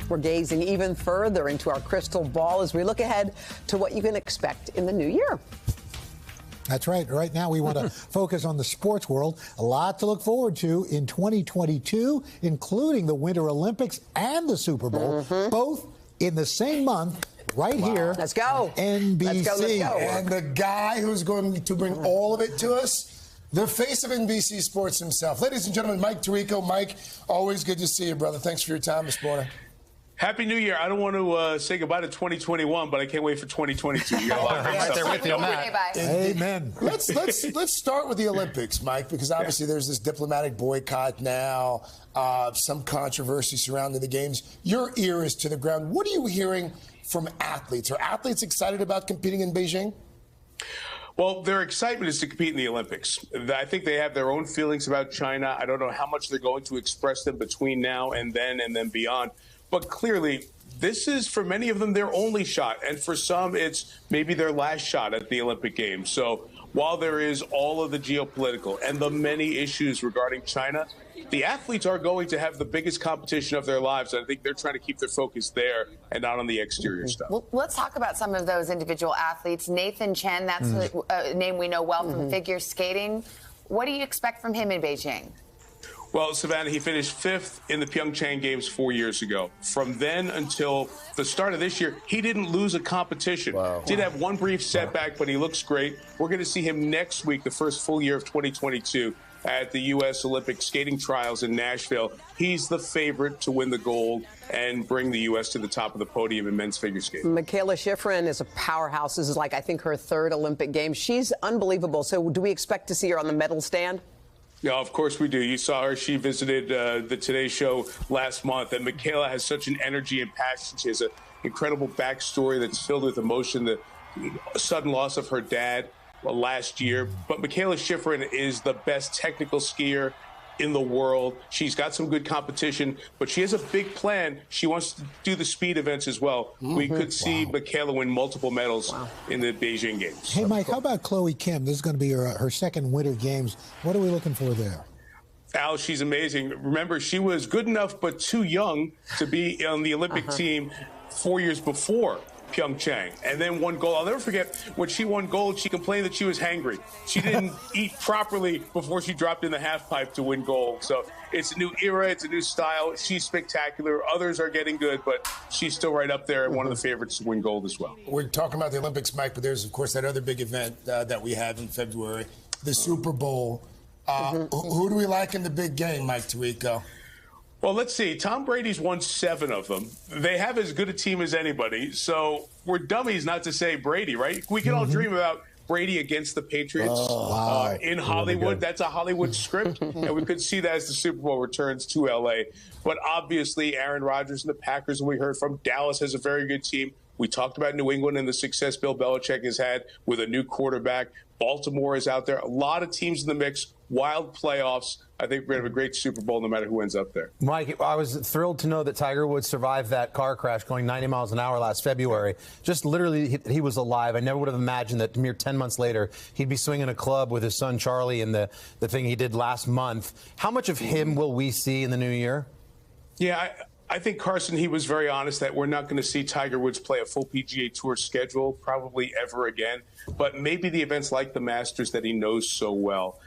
We're gazing even further into our crystal ball as we look ahead to what you can expect in the new year. That's right. Right now, we want to focus on the sports world. A lot to look forward to in 2022, including the Winter Olympics and the Super Bowl, both in the same month. Right here. Let's go. NBC. Let's go. And the guy who's going to bring all of it to us, the face of NBC Sports himself. Ladies and gentlemen, Mike Tirico. Mike, always good to see you, brother. Thanks for your time this morning. Happy New Year. I don't want to say goodbye to 2021, but I can't wait for 2022. You got a lot of great stuff. There with you, Matt. Amen. Let's start with the Olympics, Mike, because obviously there's this diplomatic boycott now, some controversy surrounding the games. Your ear is to the ground. What are you hearing from athletes? Are athletes excited about competing in Beijing? Well, their excitement is to compete in the Olympics. I think they have their own feelings about China. I don't know how much they're going to express them between now and then beyond. But clearly, this is, for many of them, their only shot. And for some, it's maybe their last shot at the Olympic Games. So while there is all of the geopolitical and the many issues regarding China, the athletes are going to have the biggest competition of their lives. I think they're trying to keep their focus there and not on the exterior stuff. Well, let's talk about some of those individual athletes. Nathan Chen, that's a name we know well from figure skating. What do you expect from him in Beijing? Well, Savannah, he finished 5th in the Pyeongchang Games 4 years ago. From then until the start of this year, he didn't lose a competition. Did have one brief setback, but he looks great. We're going to see him next week, the first full year of 2022, at the U.S. Olympic skating trials in Nashville. He's the favorite to win the gold and bring the U.S. to the top of the podium in men's figure skating. Michaela Schifrin is a powerhouse. This is like, I think, her 3rd Olympic Games. She's unbelievable. So do we expect to see her on the medal stand? Yeah, of course we do. You saw her. She visited the Today Show last month. And Mikaela has such an energy and passion. She has an incredible backstory that's filled with emotion. The sudden loss of her dad last year. But Michaela Schifrin is the best technical skier in the world. She's got some good competition, but she has a big plan. She wants to do the speed events as well. We could see Mikaela win multiple medals in the Beijing Games. Hey, Mike, how about Chloe Kim? This is going to be her second Winter Games. What are we looking for there? Al, she's amazing. Remember, she was good enough but too young to be on the Olympic team 4 years before Pyeongchang, and then won gold. I'll never forget when she won gold, she complained that she was hangry. She didn't eat properly before she dropped in the half pipe to win gold. So it's a new era, it's a new style. She's spectacular. Others are getting good, but she's still right up there and one of the favorites to win gold as well. We're talking about the Olympics, Mike, but there's, of course, that other big event that we have in February, the Super Bowl. Who do we like in the big game, Mike Tirico? Well, let's see. Tom Brady's won 7 of them. They have as good a team as anybody. So we're dummies not to say Brady, right? We can all dream about Brady against the Patriots in Hollywood. Really, that's a Hollywood script, and we could see that as the Super Bowl returns to L.A. But obviously, Aaron Rodgers and the Packers, we heard from Dallas, has a very good team. We talked about New England and the success Bill Belichick has had with a new quarterback. Baltimore is out there. A lot of teams in the mix. Wild playoffs. I think we're going to have a great Super Bowl no matter who ends up there. Mike, I was thrilled to know that Tiger Woods survived that car crash going 90 miles an hour last February. Just literally, he was alive. I never would have imagined that mere 10 months later, he'd be swinging a club with his son Charlie in the thing he did last month. How much of him will we see in the new year? Yeah, I think, Carson, he was very honest that we're not going to see Tiger Woods play a full PGA Tour schedule probably ever again. But maybe the events like the Masters that he knows so well,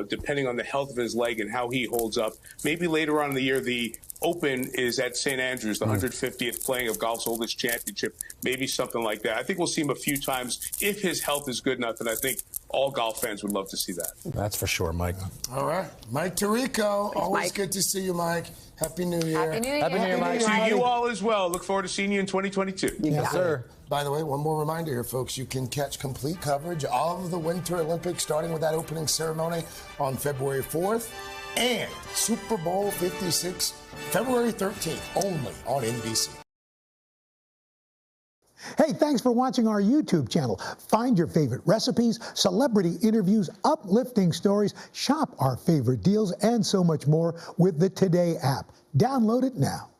depending on the health of his leg and how he holds up. Maybe later on in the year, the Open is at St. Andrews, the 150th playing of golf's oldest championship. Maybe something like that. I think we'll see him a few times if his health is good enough, and I think all golf fans would love to see that. That's for sure, Mike. All right. Mike Tirico, always good to see you, Mike. Happy New Year. Happy New Year. Happy New Year, Mike. To you all as well. Look forward to seeing you in 2022. Yes, sir. By the way, one more reminder here, folks. You can catch complete coverage of the Winter Olympics, starting with that opening ceremony on February 4th, and Super Bowl 56, February 13th, only on NBC. Hey, thanks for watching our YouTube channel. Find your favorite recipes, celebrity interviews, uplifting stories, shop our favorite deals, and so much more with the Today app. Download it now.